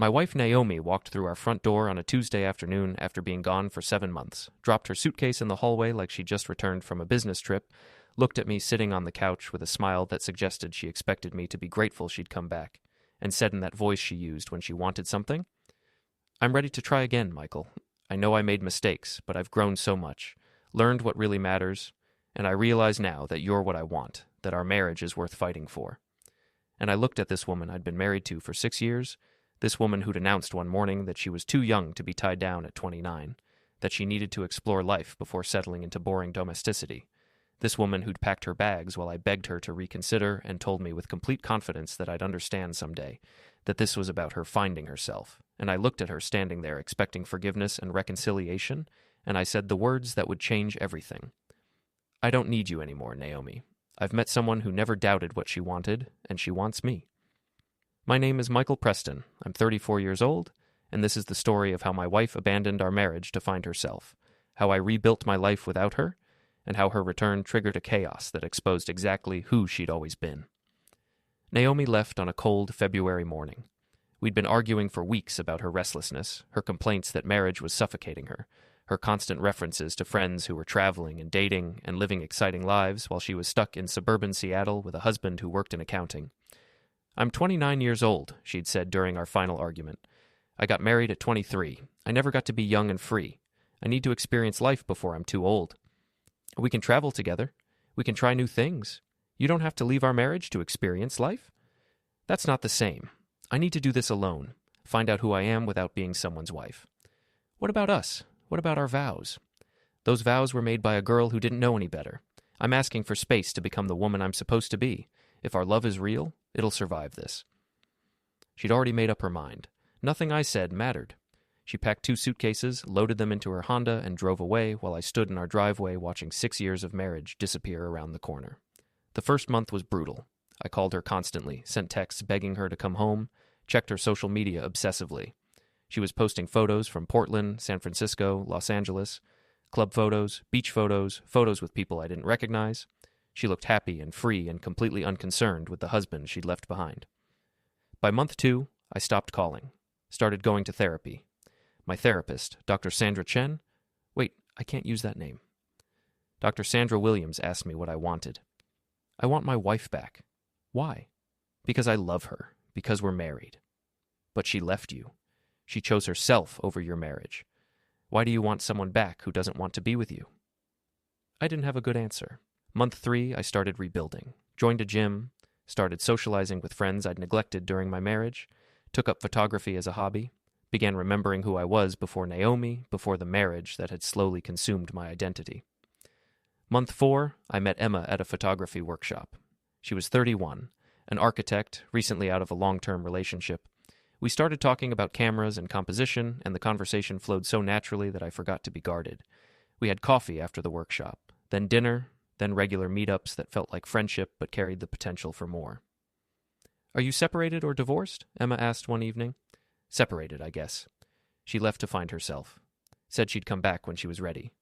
My wife Naomi walked through our front door on a Tuesday afternoon after being gone for 7 months, dropped her suitcase in the hallway like she just returned from a business trip, looked at me sitting on the couch with a smile that suggested she expected me to be grateful she'd come back, and said in that voice she used when she wanted something, "I'm ready to try again, Michael. I know I made mistakes, but I've grown so much, learned what really matters, and I realize now that you're what I want, that our marriage is worth fighting for." And I looked at this woman I'd been married to for 6 years, this woman who'd announced one morning that she was too young to be tied down at 29, that she needed to explore life before settling into boring domesticity. This woman who'd packed her bags while I begged her to reconsider and told me with complete confidence that I'd understand someday, that this was about her finding herself. And I looked at her standing there expecting forgiveness and reconciliation, and I said the words that would change everything. "I don't need you anymore, Naomi. I've met someone who never doubted what she wanted, and she wants me." My name is Michael Preston. I'm 34 years old, and this is the story of how my wife abandoned our marriage to find herself, how I rebuilt my life without her, and how her return triggered a chaos that exposed exactly who she'd always been. Naomi left on a cold February morning. We'd been arguing for weeks about her restlessness, her complaints that marriage was suffocating her, her constant references to friends who were traveling and dating and living exciting lives while she was stuck in suburban Seattle with a husband who worked in accounting. "I'm 29 years old," she'd said during our final argument. "I got married at 23. I never got to be young and free. I need to experience life before I'm too old. We can travel together. We can try new things. You don't have to leave our marriage to experience life." "That's not the same. I need to do this alone, find out who I am without being someone's wife." "What about us? What about our vows?" "Those vows were made by a girl who didn't know any better. I'm asking for space to become the woman I'm supposed to be. If our love is real, it'll survive this." She'd already made up her mind. Nothing I said mattered. She packed 2 suitcases, loaded them into her Honda, and drove away while I stood in our driveway watching 6 years of marriage disappear around the corner. The first month was brutal. I called her constantly, sent texts begging her to come home, checked her social media obsessively. She was posting photos from Portland, San Francisco, Los Angeles, club photos, beach photos, photos with people I didn't recognize. She looked happy and free and completely unconcerned with the husband she'd left behind. By month 2, I stopped calling, started going to therapy. My therapist, Dr. Sandra Chen, I can't use that name. Dr. Sandra Williams asked me what I wanted. "I want my wife back." "Why?" "Because I love her, because we're married." "But she left you. She chose herself over your marriage. Why do you want someone back who doesn't want to be with you?" I didn't have a good answer. Month 3, I started rebuilding, joined a gym, started socializing with friends I'd neglected during my marriage, took up photography as a hobby, began remembering who I was before Naomi, before the marriage that had slowly consumed my identity. Month 4, I met Emma at a photography workshop. She was 31, an architect, recently out of a long-term relationship. We started talking about cameras and composition, and the conversation flowed so naturally that I forgot to be guarded. We had coffee after the workshop, then dinner, then regular meetups that felt like friendship but carried the potential for more. "Are you separated or divorced?" Emma asked one evening. "Separated, I guess." She left to find herself. Said she'd come back when she was ready.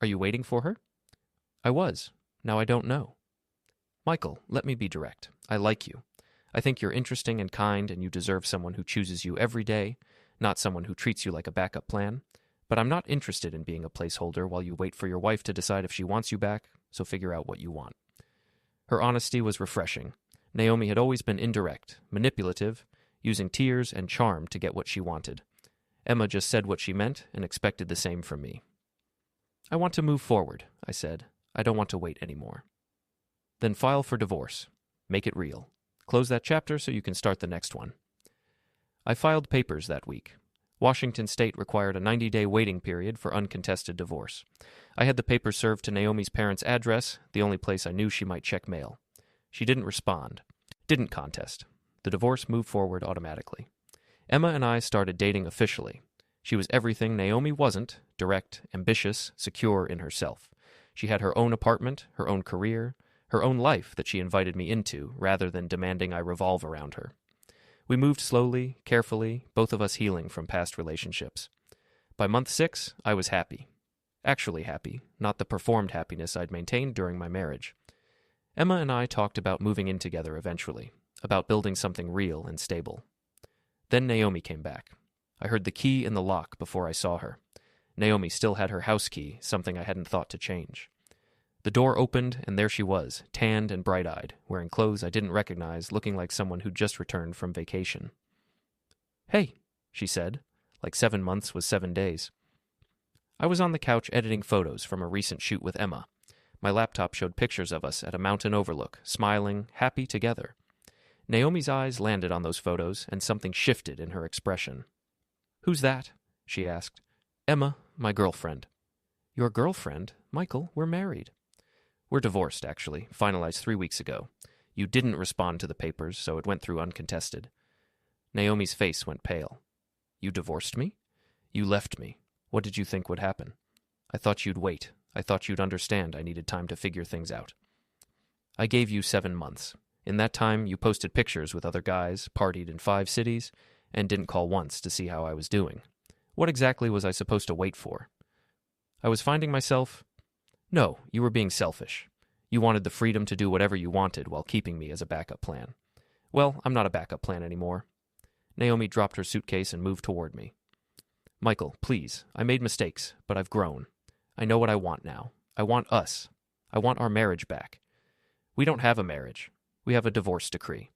"Are you waiting for her?" "I was. Now I don't know." "Michael, let me be direct. I like you. I think you're interesting and kind, and you deserve someone who chooses you every day, not someone who treats you like a backup plan. But I'm not interested in being a placeholder while you wait for your wife to decide if she wants you back, so figure out what you want." Her honesty was refreshing. Naomi had always been indirect, manipulative, using tears and charm to get what she wanted. Emma just said what she meant and expected the same from me. "I want to move forward," I said. "I don't want to wait anymore." "Then file for divorce. Make it real. Close that chapter so you can start the next one." I filed papers that week. Washington State required a 90-day waiting period for uncontested divorce. I had the papers served to Naomi's parents' address, the only place I knew she might check mail. She didn't respond. Didn't contest. The divorce moved forward automatically. Emma and I started dating officially. She was everything Naomi wasn't: direct, ambitious, secure in herself. She had her own apartment, her own career, her own life that she invited me into, rather than demanding I revolve around her. We moved slowly, carefully, both of us healing from past relationships. By month 6, I was happy. Actually happy, not the performed happiness I'd maintained during my marriage. Emma and I talked about moving in together eventually, about building something real and stable. Then Naomi came back. I heard the key in the lock before I saw her. Naomi still had her house key, something I hadn't thought to change. The door opened, and there she was, tanned and bright-eyed, wearing clothes I didn't recognize, looking like someone who'd just returned from vacation. "Hey," she said, like 7 months was 7 days. I was on the couch editing photos from a recent shoot with Emma. My laptop showed pictures of us at a mountain overlook, smiling, happy together. Naomi's eyes landed on those photos, and something shifted in her expression. "Who's that?" she asked. "Emma, my girlfriend." "Your girlfriend? Michael, we're married." "We're divorced, actually, finalized 3 weeks ago. You didn't respond to the papers, so it went through uncontested." Naomi's face went pale. "You divorced me? You left me. What did you think would happen? I thought you'd wait. I thought you'd understand I needed time to figure things out." "I gave you 7 months. In that time, you posted pictures with other guys, partied in 5 cities, and didn't call once to see how I was doing. What exactly was I supposed to wait for? I was finding myself... No, you were being selfish. You wanted the freedom to do whatever you wanted while keeping me as a backup plan. Well, I'm not a backup plan anymore." Naomi dropped her suitcase and moved toward me. "Michael, please, I made mistakes, but I've grown. I know what I want now. I want us. I want our marriage back. We don't have a marriage. We have a divorce decree.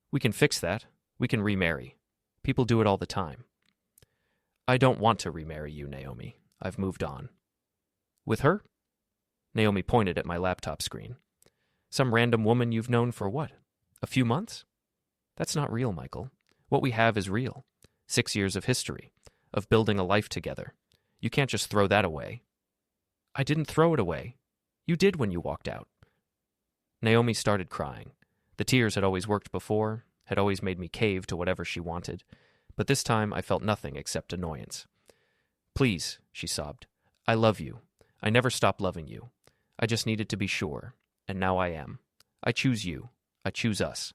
We can fix that. We can remarry. People do it all the time." "I don't want to remarry you, Naomi. I've moved on." "With her?" Naomi pointed at my laptop screen. "Some random woman you've known for what? A few months? That's not real, Michael. What we have is real. 6 years of history, of building a life together. You can't just throw that away." "I didn't throw it away. You did when you walked out." Naomi started crying. The tears had always worked before, had always made me cave to whatever she wanted, but this time I felt nothing except annoyance. "Please," she sobbed. "I love you. I never stopped loving you. I just needed to be sure, and now I am. I choose you. I choose us."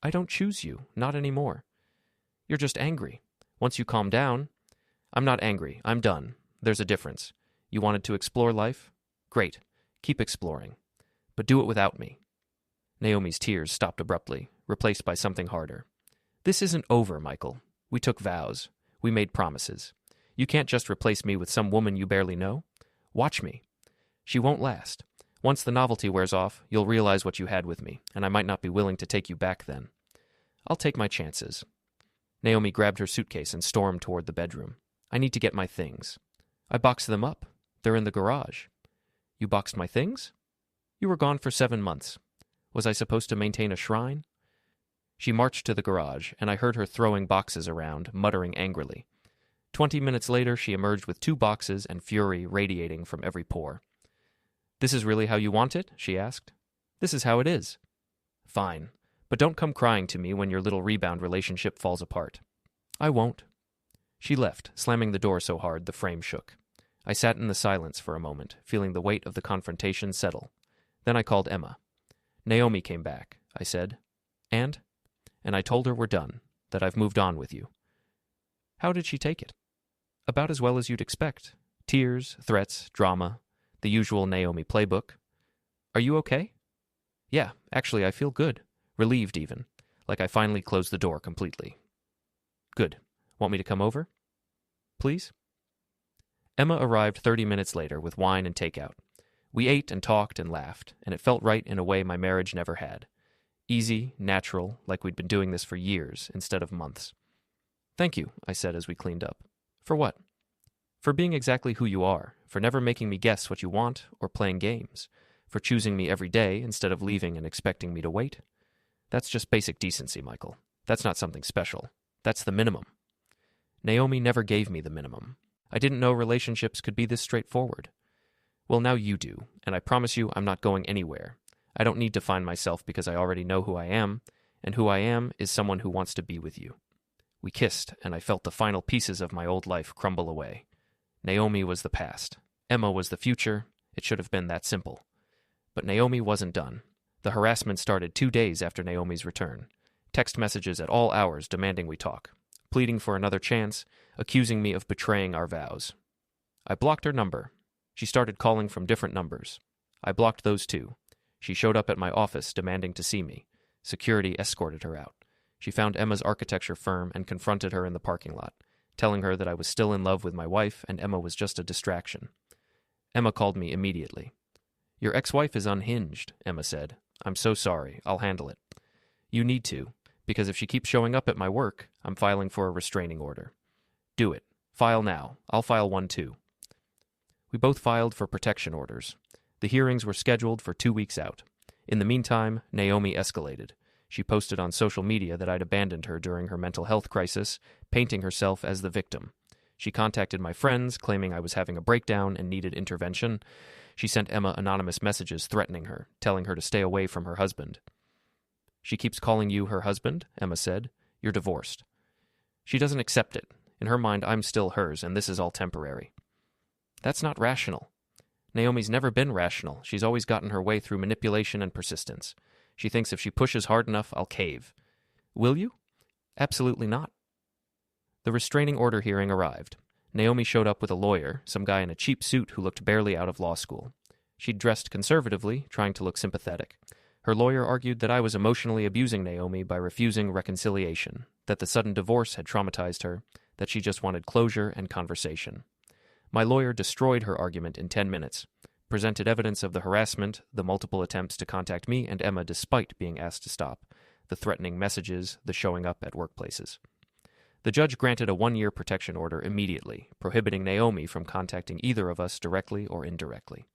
"I don't choose you, not anymore. You're just angry. Once you calm down..." "I'm not angry. I'm done. There's a difference. You wanted to explore life? Great. Keep exploring. But do it without me." Naomi's tears stopped abruptly, replaced by something harder. "This isn't over, Michael. We took vows. We made promises. You can't just replace me with some woman you barely know. Watch me. She won't last. Once the novelty wears off, you'll realize what you had with me, and I might not be willing to take you back then. I'll take my chances." Naomi grabbed her suitcase and stormed toward the bedroom. "I need to get my things." "I boxed them up. They're in the garage." "You boxed my things? You were gone for 7 months. Was I supposed to maintain a shrine?" She marched to the garage, and I heard her throwing boxes around, muttering angrily. 20 minutes later, she emerged with 2 boxes and fury radiating from every pore. "This is really how you want it?" she asked. "This is how it is." "Fine. But don't come crying to me when your little rebound relationship falls apart." "I won't." She left, slamming the door so hard the frame shook. I sat in the silence for a moment, feeling the weight of the confrontation settle. Then I called Emma. "Naomi came back," I said. "And?" "And I told her we're done, that I've moved on with you." "How did she take it?" "About as well as you'd expect. Tears, threats, drama, the usual Naomi playbook." "Are you okay?" "Yeah, actually I feel good. Relieved even. Like I finally closed the door completely." "Good. Want me to come over?" "Please?" Emma arrived 30 minutes later with wine and takeout. We ate and talked and laughed, and it felt right in a way my marriage never had. Easy, natural, like we'd been doing this for years instead of months. "Thank you," I said as we cleaned up. "For what?" "For being exactly who you are, for never making me guess what you want or playing games, for choosing me every day instead of leaving and expecting me to wait. That's just basic decency, Michael. That's not something special. That's the minimum." Naomi never gave me the minimum. I didn't know relationships could be this straightforward. Well, now you do, and I promise you I'm not going anywhere. I don't need to find myself because I already know who I am, and who I am is someone who wants to be with you. We kissed, and I felt the final pieces of my old life crumble away. Naomi was the past. Emma was the future. It should have been that simple. But Naomi wasn't done. The harassment started 2 days after Naomi's return. Text messages at all hours demanding we talk, pleading for another chance, accusing me of betraying our vows. I blocked her number. She started calling from different numbers. I blocked those too. She showed up at my office demanding to see me. Security escorted her out. She found Emma's architecture firm and confronted her in the parking lot, telling her that I was still in love with my wife and Emma was just a distraction. Emma called me immediately. "Your ex-wife is unhinged," Emma said. "I'm so sorry. I'll handle it." "You need to, because if she keeps showing up at my work, I'm filing for a restraining order." "Do it. File now. I'll file one too." We both filed for protection orders. The hearings were scheduled for 2 weeks out. In the meantime, Naomi escalated. She posted on social media that I'd abandoned her during her mental health crisis, painting herself as the victim. She contacted my friends, claiming I was having a breakdown and needed intervention. She sent Emma anonymous messages threatening her, telling her to stay away from her husband. "She keeps calling you her husband," Emma said. "You're divorced." "She doesn't accept it. In her mind, I'm still hers, and this is all temporary." "That's not rational." Naomi's never been rational. She's always gotten her way through manipulation and persistence. She thinks if she pushes hard enough, I'll cave. "Will you?" "Absolutely not." The restraining order hearing arrived. Naomi showed up with a lawyer, some guy in a cheap suit who looked barely out of law school. She'd dressed conservatively, trying to look sympathetic. Her lawyer argued that I was emotionally abusing Naomi by refusing reconciliation, that the sudden divorce had traumatized her, that she just wanted closure and conversation. My lawyer destroyed her argument in 10 minutes, presented evidence of the harassment, the multiple attempts to contact me and Emma despite being asked to stop, the threatening messages, the showing up at workplaces. The judge granted a 1-year protection order immediately, prohibiting Naomi from contacting either of us directly or indirectly.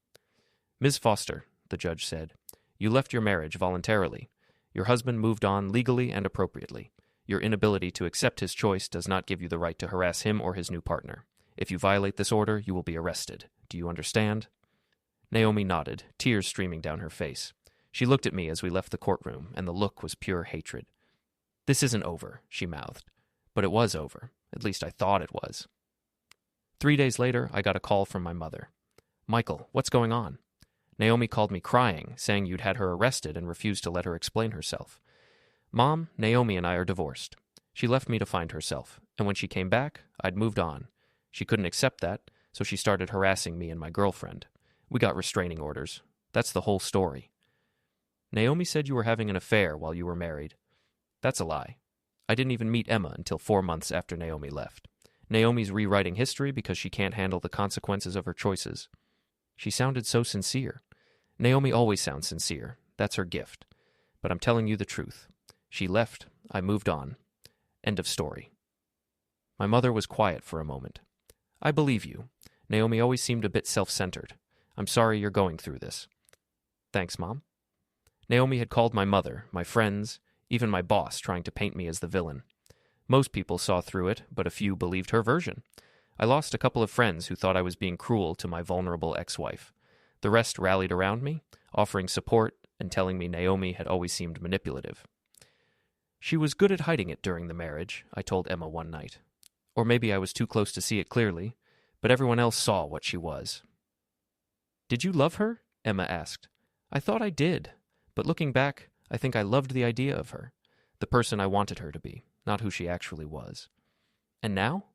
"Ms. Foster," the judge said, "you left your marriage voluntarily. Your husband moved on legally and appropriately. Your inability to accept his choice does not give you the right to harass him or his new partner. If you violate this order, you will be arrested. Do you understand?" Naomi nodded, tears streaming down her face. She looked at me as we left the courtroom, and the look was pure hatred. "This isn't over," she mouthed. But it was over. At least I thought it was. 3 days later, I got a call from my mother. "Michael, what's going on?" Naomi called me crying, saying you'd had her arrested and refused to let her explain herself. "Mom, Naomi and I are divorced. She left me to find herself, and when she came back, I'd moved on. She couldn't accept that, so she started harassing me and my girlfriend. We got restraining orders. That's the whole story." "Naomi said you were having an affair while you were married." "That's a lie. I didn't even meet Emma until 4 months after Naomi left. Naomi's rewriting history because she can't handle the consequences of her choices." She sounded so sincere. Naomi always sounds sincere. That's her gift. But I'm telling you the truth. She left. I moved on. End of story. My mother was quiet for a moment. "I believe you. Naomi always seemed a bit self-centered. I'm sorry you're going through this." "Thanks, Mom." Naomi had called my mother, my friends, even my boss, trying to paint me as the villain. Most people saw through it, but a few believed her version. I lost a couple of friends who thought I was being cruel to my vulnerable ex-wife. The rest rallied around me, offering support and telling me Naomi had always seemed manipulative. "She was good at hiding it during the marriage," I told Emma one night. Or maybe I was too close to see it clearly, but everyone else saw what she was. "Did you love her?" Emma asked. "I thought I did, but looking back, I think I loved the idea of her, the person I wanted her to be, not who she actually was. And now?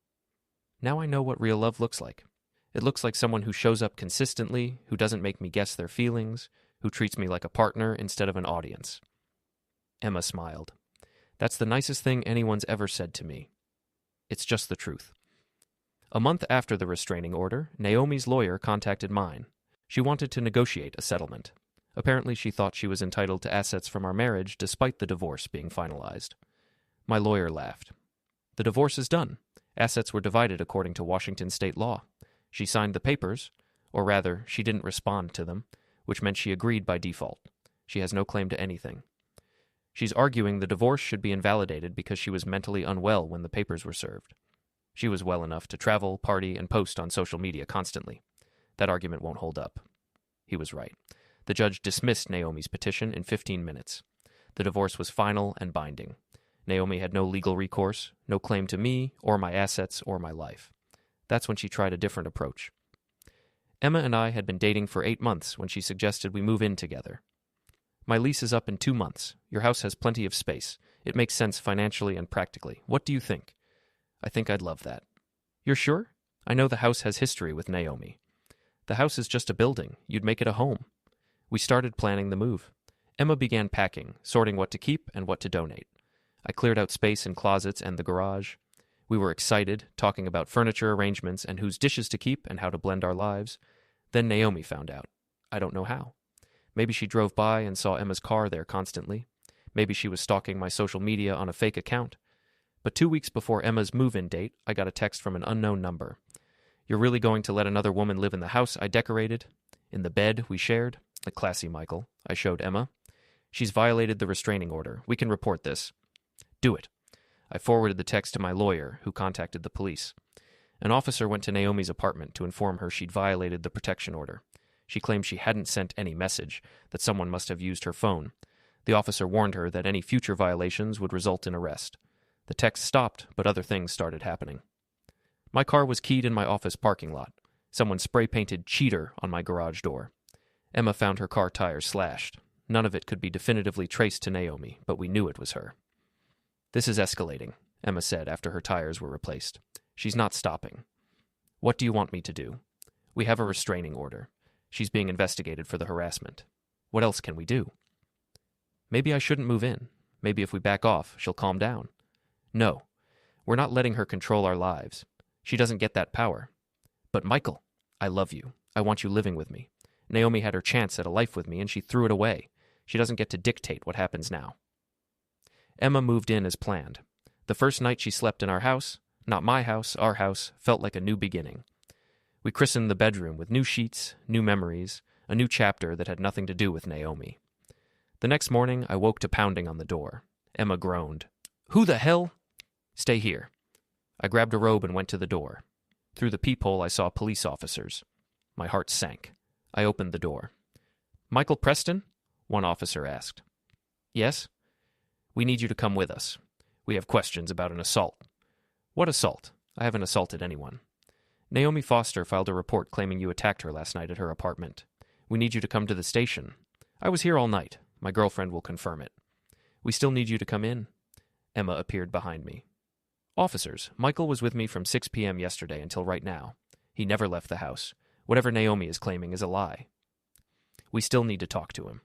Now I know what real love looks like. It looks like someone who shows up consistently, who doesn't make me guess their feelings, who treats me like a partner instead of an audience." Emma smiled. "That's the nicest thing anyone's ever said to me. It's just the truth." A month after the restraining order, Naomi's lawyer contacted mine. She wanted to negotiate a settlement. Apparently she thought she was entitled to assets from our marriage despite the divorce being finalized. My lawyer laughed. "The divorce is done. Assets were divided according to Washington state law. She signed the papers, or rather, she didn't respond to them, which meant she agreed by default. She has no claim to anything. She's arguing the divorce should be invalidated because she was mentally unwell when the papers were served. She was well enough to travel, party, and post on social media constantly. That argument won't hold up." He was right. The judge dismissed Naomi's petition in 15 minutes. The divorce was final and binding. Naomi had no legal recourse, no claim to me, or my assets, or my life. That's when she tried a different approach. Emma and I had been dating for 8 months when she suggested we move in together. "My lease is up in 2 months. Your house has plenty of space. It makes sense financially and practically. What do you think?" "I think I'd love that." "You're sure? I know the house has history with Naomi." "The house is just a building. You'd make it a home." We started planning the move. Emma began packing, sorting what to keep and what to donate. I cleared out space in closets and the garage. We were excited, talking about furniture arrangements and whose dishes to keep and how to blend our lives. Then Naomi found out. I don't know how. Maybe she drove by and saw Emma's car there constantly. Maybe she was stalking my social media on a fake account. But 2 weeks before Emma's move-in date, I got a text from an unknown number. "You're really going to let another woman live in the house I decorated? In the bed we shared?" "A classy, Michael," I showed Emma. "She's violated the restraining order. We can report this." "Do it." I forwarded the text to my lawyer, who contacted the police. An officer went to Naomi's apartment to inform her she'd violated the protection order. She claimed she hadn't sent any message, that someone must have used her phone. The officer warned her that any future violations would result in arrest. The text stopped, but other things started happening. My car was keyed in my office parking lot. Someone spray-painted "cheater" on my garage door. Emma found her car tires slashed. None of it could be definitively traced to Naomi, but we knew it was her. "This is escalating," Emma said after her tires were replaced. "She's not stopping." "What do you want me to do?" "We have a restraining order. She's being investigated for the harassment. What else can we do?" "Maybe I shouldn't move in. Maybe if we back off, she'll calm down." "No. We're not letting her control our lives. She doesn't get that power." "But Michael, I love you. I want you living with me. Naomi had her chance at a life with me, and she threw it away. She doesn't get to dictate what happens now." Emma moved in as planned. The first night she slept in our house, not my house, our house, felt like a new beginning. We christened the bedroom with new sheets, new memories, a new chapter that had nothing to do with Naomi. The next morning, I woke to pounding on the door. Emma groaned. "Who the hell?" "Stay here." I grabbed a robe and went to the door. Through the peephole, I saw police officers. My heart sank. I opened the door. "Michael Preston?" one officer asked. "Yes?" "We need you to come with us. We have questions about an assault." "What assault? I haven't assaulted anyone." "Naomi Foster filed a report claiming you attacked her last night at her apartment. We need you to come to the station." "I was here all night. My girlfriend will confirm it." "We still need you to come in." Emma appeared behind me. "Officers, Michael was with me from 6 p.m. yesterday until right now. He never left the house. Whatever Naomi is claiming is a lie. We still need to talk to him."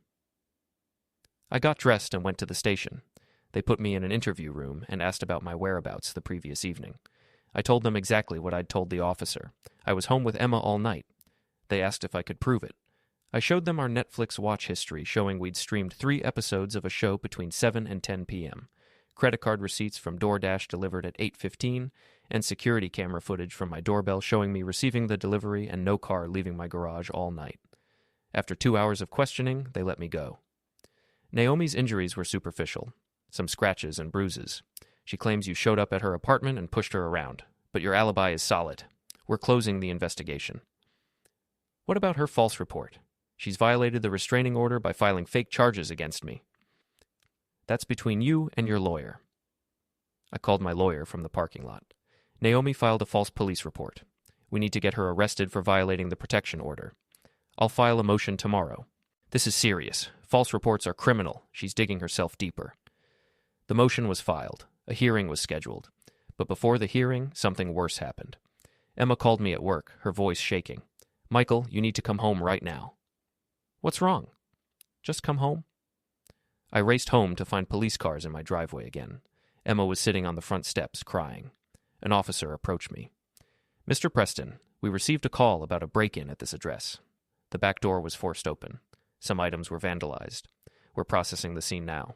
I got dressed and went to the station. They put me in an interview room and asked about my whereabouts the previous evening. I told them exactly what I'd told the officer. I was home with Emma all night. They asked if I could prove it. I showed them our Netflix watch history showing we'd streamed 3 episodes of a show between 7 and 10 p.m., credit card receipts from DoorDash delivered at 8:15, and security camera footage from my doorbell showing me receiving the delivery and no car leaving my garage all night. After 2 hours of questioning, they let me go. Naomi's injuries were superficial. Some scratches and bruises. She claims you showed up at her apartment and pushed her around, but your alibi is solid. We're closing the investigation. What about her false report? She's violated the restraining order by filing fake charges against me. That's between you and your lawyer. I called my lawyer from the parking lot. Naomi filed a false police report. We need to get her arrested for violating the protection order. I'll file a motion tomorrow. This is serious. False reports are criminal. She's digging herself deeper. The motion was filed. A hearing was scheduled. But before the hearing, something worse happened. Emma called me at work, her voice shaking. "Michael, you need to come home right now." "What's wrong?" "Just come home." I raced home to find police cars in my driveway again. Emma was sitting on the front steps, crying. An officer approached me. "Mr. Preston, we received a call about a break-in at this address. The back door was forced open. Some items were vandalized. We're processing the scene now."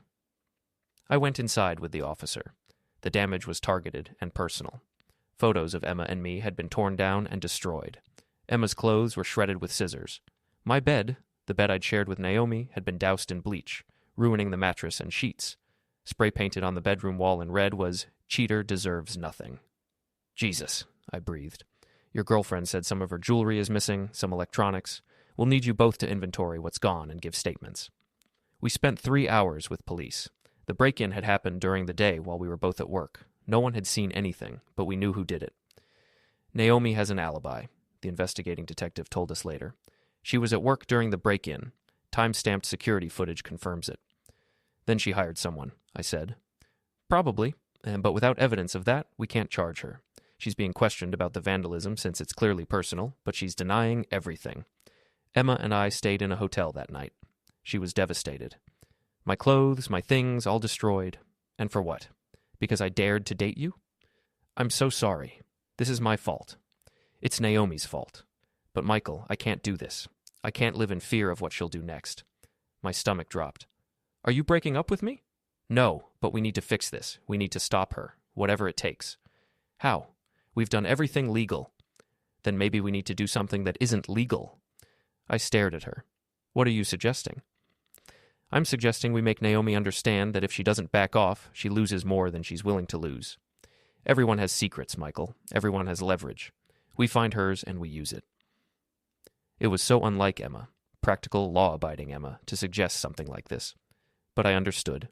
I went inside with the officer. The damage was targeted and personal. Photos of Emma and me had been torn down and destroyed. Emma's clothes were shredded with scissors. My bed, the bed I'd shared with Naomi, had been doused in bleach, ruining the mattress and sheets. Spray-painted on the bedroom wall in red was, "Cheater deserves nothing." "Jesus," I breathed. "Your girlfriend said some of her jewelry is missing, some electronics. We'll need you both to inventory what's gone and give statements." We spent 3 hours with police. The break-in had happened during the day while we were both at work. No one had seen anything, but we knew who did it. "Naomi has an alibi," the investigating detective told us later. "She was at work during the break-in. Time-stamped security footage confirms it." "Then she hired someone," I said. "Probably, but without evidence of that, we can't charge her. She's being questioned about the vandalism since it's clearly personal, but she's denying everything. Emma and I stayed in a hotel that night. She was devastated. My clothes, my things, all destroyed. And for what? Because I dared to date you? I'm so sorry. This is my fault. It's Naomi's fault. But Michael, I can't do this. I can't live in fear of what she'll do next. My stomach dropped. Are you breaking up with me? No, but we need to fix this. We need to stop her, whatever it takes. How? We've done everything legal. Then maybe we need to do something that isn't legal. I stared at her. What are you suggesting? I'm suggesting we make Naomi understand that if she doesn't back off, she loses more than she's willing to lose. Everyone has secrets, Michael. Everyone has leverage. We find hers and we use it. It was so unlike Emma, practical, law-abiding Emma, to suggest something like this. But I understood.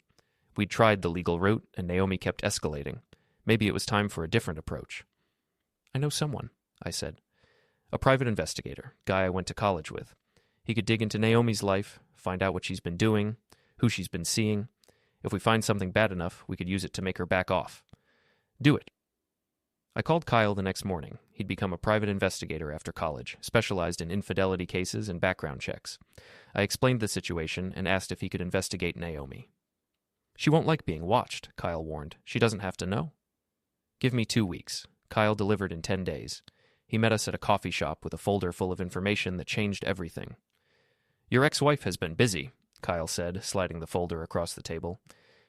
We'd tried the legal route, and Naomi kept escalating. Maybe it was time for a different approach. I know someone, I said. A private investigator, guy I went to college with. He could dig into Naomi's life, find out what she's been doing, who she's been seeing. If we find something bad enough, we could use it to make her back off. Do it. I called Kyle the next morning. He'd become a private investigator after college, specialized in infidelity cases and background checks. I explained the situation and asked if he could investigate Naomi. She won't like being watched, Kyle warned. She doesn't have to know. Give me 2 weeks. Kyle delivered in 10 days. He met us at a coffee shop with a folder full of information that changed everything. Your ex-wife has been busy, Kyle said, sliding the folder across the table.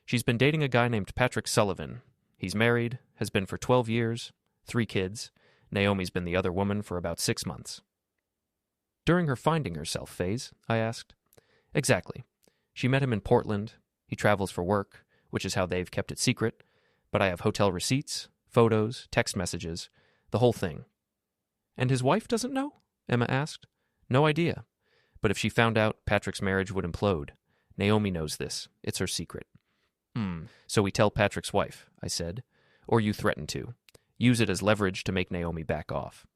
She's been dating a guy named Patrick Sullivan. He's married, has been for 12 years, 3 kids. Naomi's been the other woman for about 6 months. During her finding herself phase, I asked. Exactly. She met him in Portland. He travels for work, which is how they've kept it secret. But I have hotel receipts, photos, text messages, the whole thing. And his wife doesn't know? Emma asked. No idea. But if she found out, Patrick's marriage would implode. Naomi knows this. It's her secret. So we tell Patrick's wife, I said. Or you threaten to. Use it as leverage to make Naomi back off.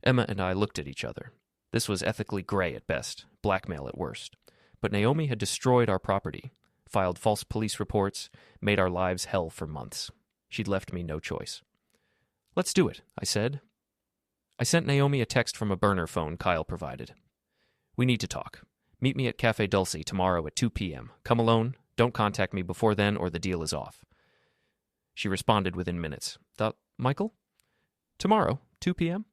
Emma and I looked at each other. This was ethically gray at best, blackmail at worst. But Naomi had destroyed our property, filed false police reports, made our lives hell for months. She'd left me no choice. Let's do it, I said. I sent Naomi a text from a burner phone Kyle provided. We need to talk. Meet me at Café Dulce tomorrow at 2 p.m. Come alone. Don't contact me before then or the deal is off. She responded within minutes. Michael? Tomorrow, 2 p.m.?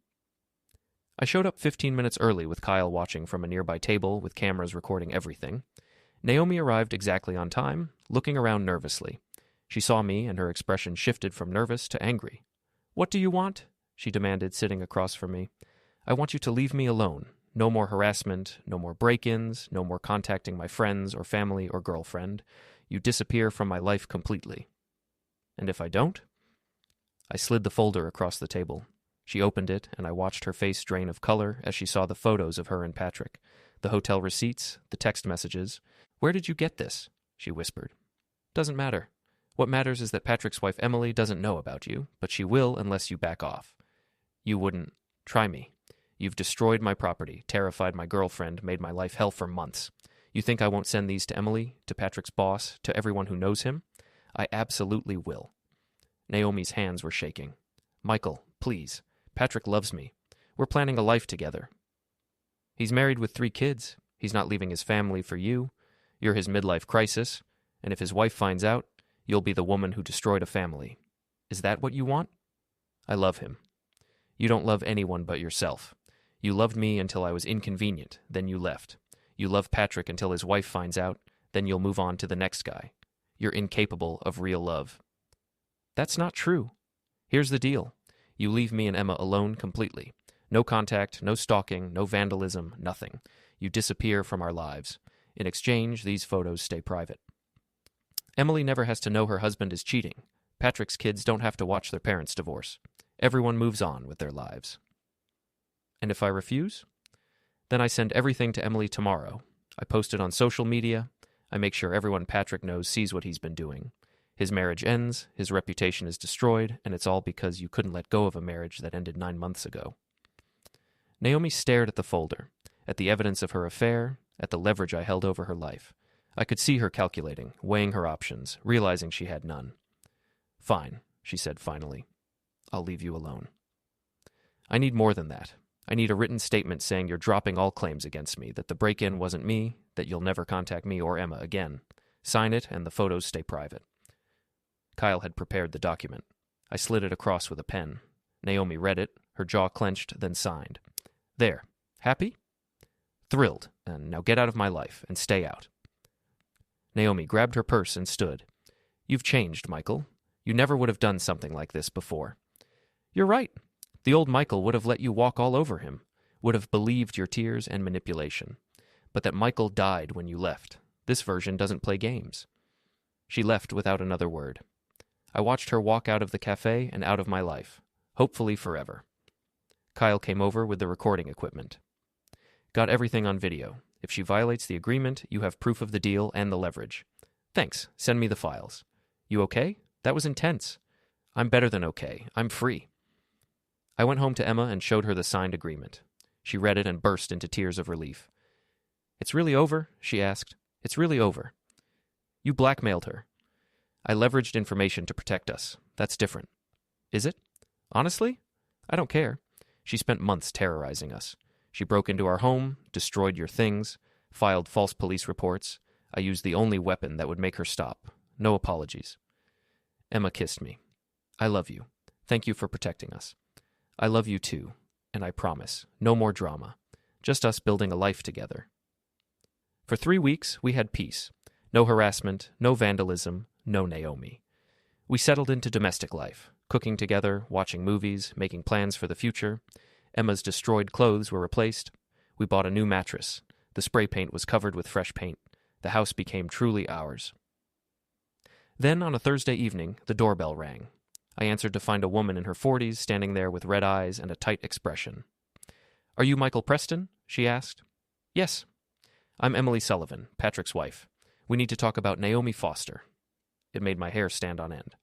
I showed up 15 minutes early with Kyle watching from a nearby table with cameras recording everything. Naomi arrived exactly on time, looking around nervously. She saw me and her expression shifted from nervous to angry. What do you want? She demanded, sitting across from me. I want you to leave me alone. No more harassment, no more break-ins, no more contacting my friends or family or girlfriend. You disappear from my life completely. And if I don't? I slid the folder across the table. She opened it, and I watched her face drain of color as she saw the photos of her and Patrick, the hotel receipts, the text messages. Where did you get this? She whispered. Doesn't matter. What matters is that Patrick's wife Emily doesn't know about you, but she will unless you back off. You wouldn't. Try me. You've destroyed my property, terrified my girlfriend, made my life hell for months. You think I won't send these to Emily, to Patrick's boss, to everyone who knows him? I absolutely will. Naomi's hands were shaking. Michael, please. Patrick loves me. We're planning a life together. He's married with 3 kids. He's not leaving his family for you. You're his midlife crisis. And if his wife finds out, you'll be the woman who destroyed a family. Is that what you want? I love him. You don't love anyone but yourself. You loved me until I was inconvenient, then you left. You love Patrick until his wife finds out, then you'll move on to the next guy. You're incapable of real love. That's not true. Here's the deal. You leave me and Emma alone completely. No contact, no stalking, no vandalism, nothing. You disappear from our lives. In exchange, these photos stay private. Emily never has to know her husband is cheating. Patrick's kids don't have to watch their parents divorce. Everyone moves on with their lives. And if I refuse? Then I send everything to Emily tomorrow. I post it on social media. I make sure everyone Patrick knows sees what he's been doing. His marriage ends, his reputation is destroyed, and it's all because you couldn't let go of a marriage that ended 9 months ago. Naomi stared at the folder, at the evidence of her affair, at the leverage I held over her life. I could see her calculating, weighing her options, realizing she had none. Fine, she said finally. I'll leave you alone. I need more than that. I need a written statement saying you're dropping all claims against me, that the break-in wasn't me, that you'll never contact me or Emma again. Sign it, and the photos stay private. Kyle had prepared the document. I slid it across with a pen. Naomi read it, her jaw clenched, then signed. There. Happy? Thrilled. And now get out of my life and stay out. Naomi grabbed her purse and stood. You've changed, Michael. You never would have done something like this before. You're right. The old Michael would have let you walk all over him, would have believed your tears and manipulation. But that Michael died when you left. This version doesn't play games. She left without another word. I watched her walk out of the cafe and out of my life, hopefully forever. Kyle came over with the recording equipment. Got everything on video. If she violates the agreement, you have proof of the deal and the leverage. Thanks. Send me the files. You okay? That was intense. I'm better than okay. I'm free. I went home to Emma and showed her the signed agreement. She read it and burst into tears of relief. It's really over? She asked. It's really over. You blackmailed her. I leveraged information to protect us. That's different. Is it? Honestly? I don't care. She spent months terrorizing us. She broke into our home, destroyed your things, filed false police reports. I used the only weapon that would make her stop. No apologies. Emma kissed me. I love you. Thank you for protecting us. I love you too, and I promise, no more drama. Just us building a life together. For 3 weeks, we had peace. No harassment, no vandalism, no Naomi. We settled into domestic life, cooking together, watching movies, making plans for the future. Emma's destroyed clothes were replaced. We bought a new mattress. The spray paint was covered with fresh paint. The house became truly ours. Then, on a Thursday evening, the doorbell rang. I answered to find a woman in her 40s standing there with red eyes and a tight expression. Are you Michael Preston? She asked. Yes. I'm Emily Sullivan, Patrick's wife. We need to talk about Naomi Foster. It made my hair stand on end.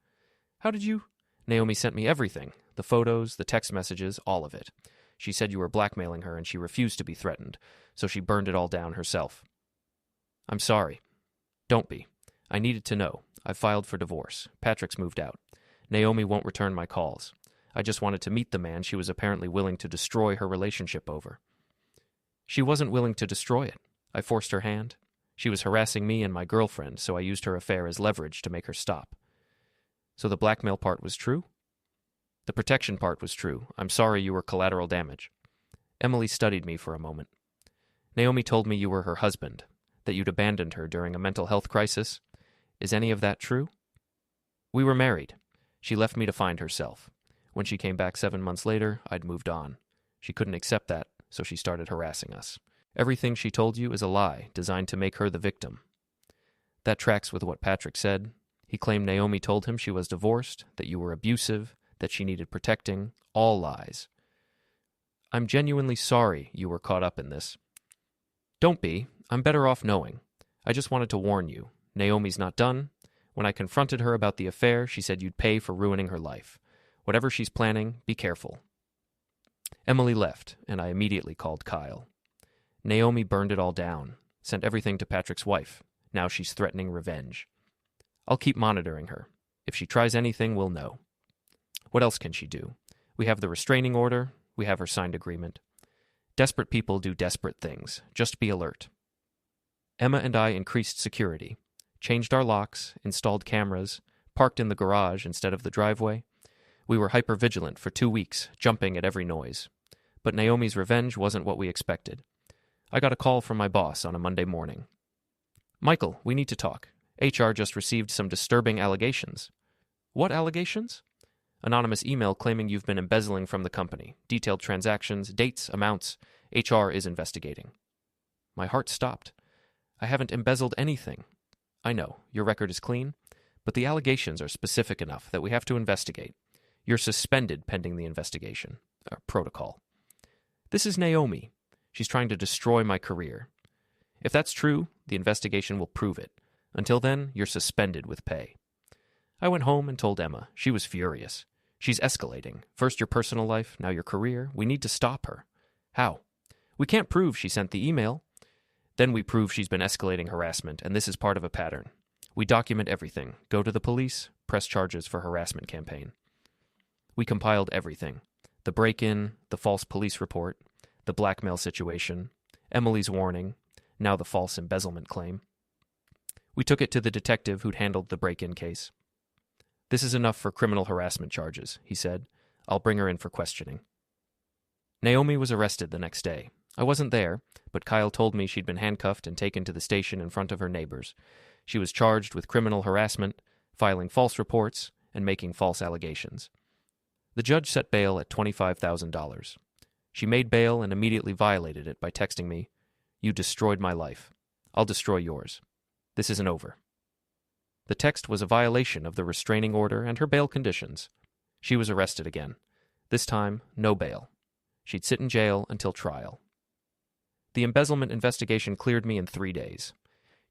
How did you? Naomi sent me everything. The photos, the text messages, all of it. She said you were blackmailing her and she refused to be threatened, so she burned it all down herself. I'm sorry. Don't be. I needed to know. I filed for divorce. Patrick's moved out. Naomi won't return my calls. I just wanted to meet the man she was apparently willing to destroy her relationship over. She wasn't willing to destroy it. I forced her hand. She was harassing me and my girlfriend, so I used her affair as leverage to make her stop. So the blackmail part was true? The protection part was true. I'm sorry you were collateral damage. Emily studied me for a moment. Naomi told me you were her husband, that you'd abandoned her during a mental health crisis. Is any of that true? We were married. She left me to find herself. When she came back 7 months later, I'd moved on. She couldn't accept that, so she started harassing us. Everything she told you is a lie, designed to make her the victim. That tracks with what Patrick said. He claimed Naomi told him she was divorced, that you were abusive, that she needed protecting. All lies. I'm genuinely sorry you were caught up in this. Don't be. I'm better off knowing. I just wanted to warn you. Naomi's not done. When I confronted her about the affair, she said you'd pay for ruining her life. Whatever she's planning, be careful. Emily left, and I immediately called Kyle. Naomi burned it all down, sent everything to Patrick's wife. Now she's threatening revenge. I'll keep monitoring her. If she tries anything, we'll know. What else can she do? We have the restraining order. We have her signed agreement. Desperate people do desperate things. Just be alert. Emma and I increased security, changed our locks, installed cameras, parked in the garage instead of the driveway. We were hyper-vigilant for 2 weeks, jumping at every noise. But Naomi's revenge wasn't what we expected. I got a call from my boss on a Monday morning. Michael, we need to talk. HR just received some disturbing allegations. What allegations? Anonymous email claiming you've been embezzling from the company. Detailed transactions, dates, amounts. HR is investigating. My heart stopped. I haven't embezzled anything. I know, your record is clean, but the allegations are specific enough that we have to investigate. You're suspended pending the investigation. Protocol. This is Naomi. She's trying to destroy my career. If that's true, the investigation will prove it. Until then, you're suspended with pay. I went home and told Emma. She was furious. She's escalating. First your personal life, now your career. We need to stop her. How? We can't prove she sent the email. Then we prove she's been escalating harassment, and this is part of a pattern. We document everything, go to the police, press charges for harassment campaign. We compiled everything. The break-in, the false police report, the blackmail situation, Emily's warning, now the false embezzlement claim. We took it to the detective who'd handled the break-in case. "This is enough for criminal harassment charges," he said. "I'll bring her in for questioning." Naomi was arrested the next day. I wasn't there, but Kyle told me she'd been handcuffed and taken to the station in front of her neighbors. She was charged with criminal harassment, filing false reports, and making false allegations. The judge set bail at $25,000. She made bail and immediately violated it by texting me, "You destroyed my life. I'll destroy yours. This isn't over." The text was a violation of the restraining order and her bail conditions. She was arrested again. This time, no bail. She'd sit in jail until trial. The embezzlement investigation cleared me in 3 days.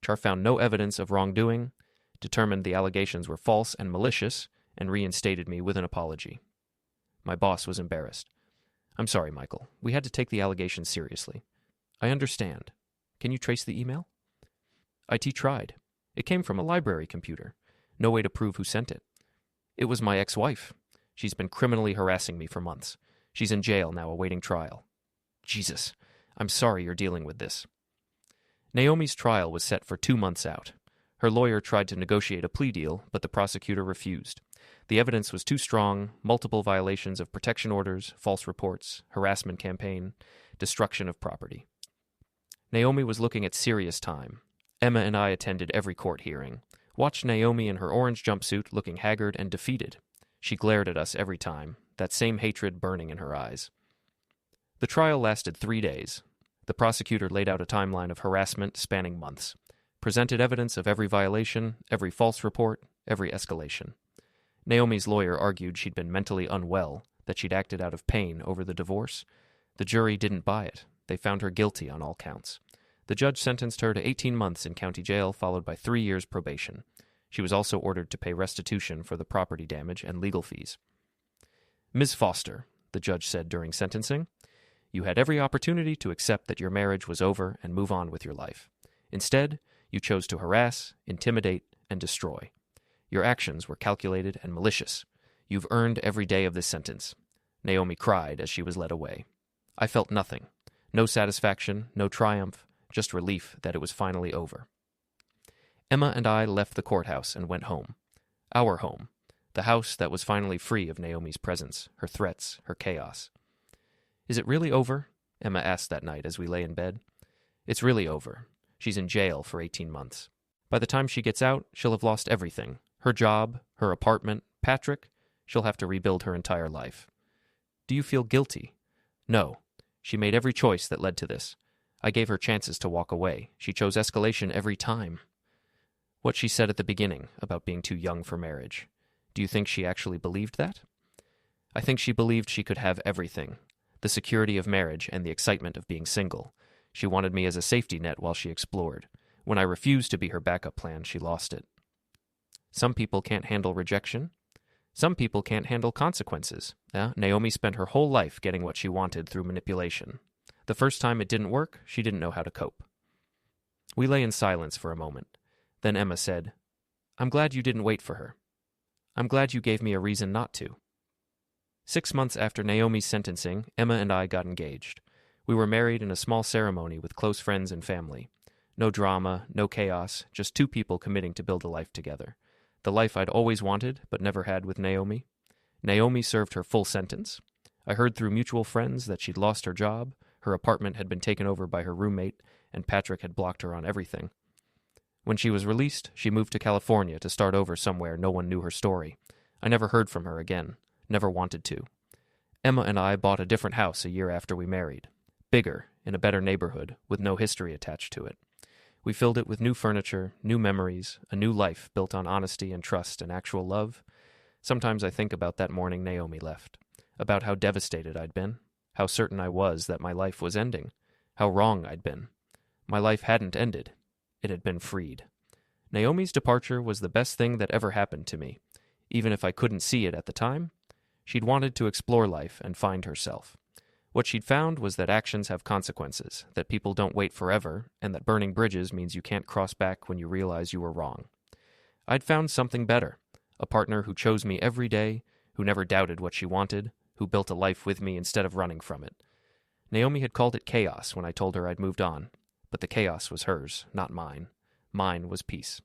Char found no evidence of wrongdoing, determined the allegations were false and malicious, and reinstated me with an apology. My boss was embarrassed. "I'm sorry, Michael. We had to take the allegations seriously." "I understand. Can you trace the email?" IT tried. It came from a library computer. No way to prove who sent it. "It was my ex-wife. She's been criminally harassing me for months. She's in jail now awaiting trial." "Jesus, I'm sorry you're dealing with this." Naomi's trial was set for 2 months out. Her lawyer tried to negotiate a plea deal, but the prosecutor refused. The evidence was too strong: multiple violations of protection orders, false reports, harassment campaign, destruction of property. Naomi was looking at serious time. Emma and I attended every court hearing, watched Naomi in her orange jumpsuit looking haggard and defeated. She glared at us every time, that same hatred burning in her eyes. The trial lasted 3 days. The prosecutor laid out a timeline of harassment spanning months, presented evidence of every violation, every false report, every escalation. Naomi's lawyer argued she'd been mentally unwell, that she'd acted out of pain over the divorce. The jury didn't buy it. They found her guilty on all counts. The judge sentenced her to 18 months in county jail, followed by 3 years probation. She was also ordered to pay restitution for the property damage and legal fees. "Ms. Foster," the judge said during sentencing, "you had every opportunity to accept that your marriage was over and move on with your life. Instead, you chose to harass, intimidate, and destroy. Your actions were calculated and malicious. You've earned every day of this sentence." Naomi cried as she was led away. I felt nothing. No satisfaction, no triumph, just relief that it was finally over. Emma and I left the courthouse and went home. Our home. The house that was finally free of Naomi's presence, her threats, her chaos. "Is it really over?" Emma asked that night as we lay in bed. "It's really over. She's in jail for 18 months. By the time she gets out, she'll have lost everything. Her job, her apartment, Patrick. She'll have to rebuild her entire life." "Do you feel guilty?" "No. She made every choice that led to this. I gave her chances to walk away. She chose escalation every time." What she said at the beginning about being too young for marriage. Do you think she actually believed that? I think she believed she could have everything. The security of marriage and the excitement of being single. She wanted me as a safety net while she explored. When I refused to be her backup plan, she lost it. Some people can't handle rejection. Some people can't handle consequences. Naomi spent her whole life getting what she wanted through manipulation. The first time it didn't work, she didn't know how to cope. We lay in silence for a moment. Then Emma said, "I'm glad you didn't wait for her. I'm glad you gave me a reason not to." 6 months after Naomi's sentencing, Emma and I got engaged. We were married in a small ceremony with close friends and family. No drama, no chaos, just 2 people committing to build a life together. The life I'd always wanted, but never had with Naomi. Naomi served her full sentence. I heard through mutual friends that she'd lost her job, her apartment had been taken over by her roommate, and Patrick had blocked her on everything. When she was released, she moved to California to start over somewhere no one knew her story. I never heard from her again, never wanted to. Emma and I bought a different house a year after we married. Bigger, in a better neighborhood, with no history attached to it. We filled it with new furniture, new memories, a new life built on honesty and trust and actual love. Sometimes I think about that morning Naomi left, about how devastated I'd been, how certain I was that my life was ending, how wrong I'd been. My life hadn't ended. It had been freed. Naomi's departure was the best thing that ever happened to me. Even if I couldn't see it at the time, she'd wanted to explore life and find herself. What she'd found was that actions have consequences, that people don't wait forever, and that burning bridges means you can't cross back when you realize you were wrong. I'd found something better, a partner who chose me every day, who never doubted what she wanted, who built a life with me instead of running from it. Naomi had called it chaos when I told her I'd moved on, but the chaos was hers, not mine. Mine was peace.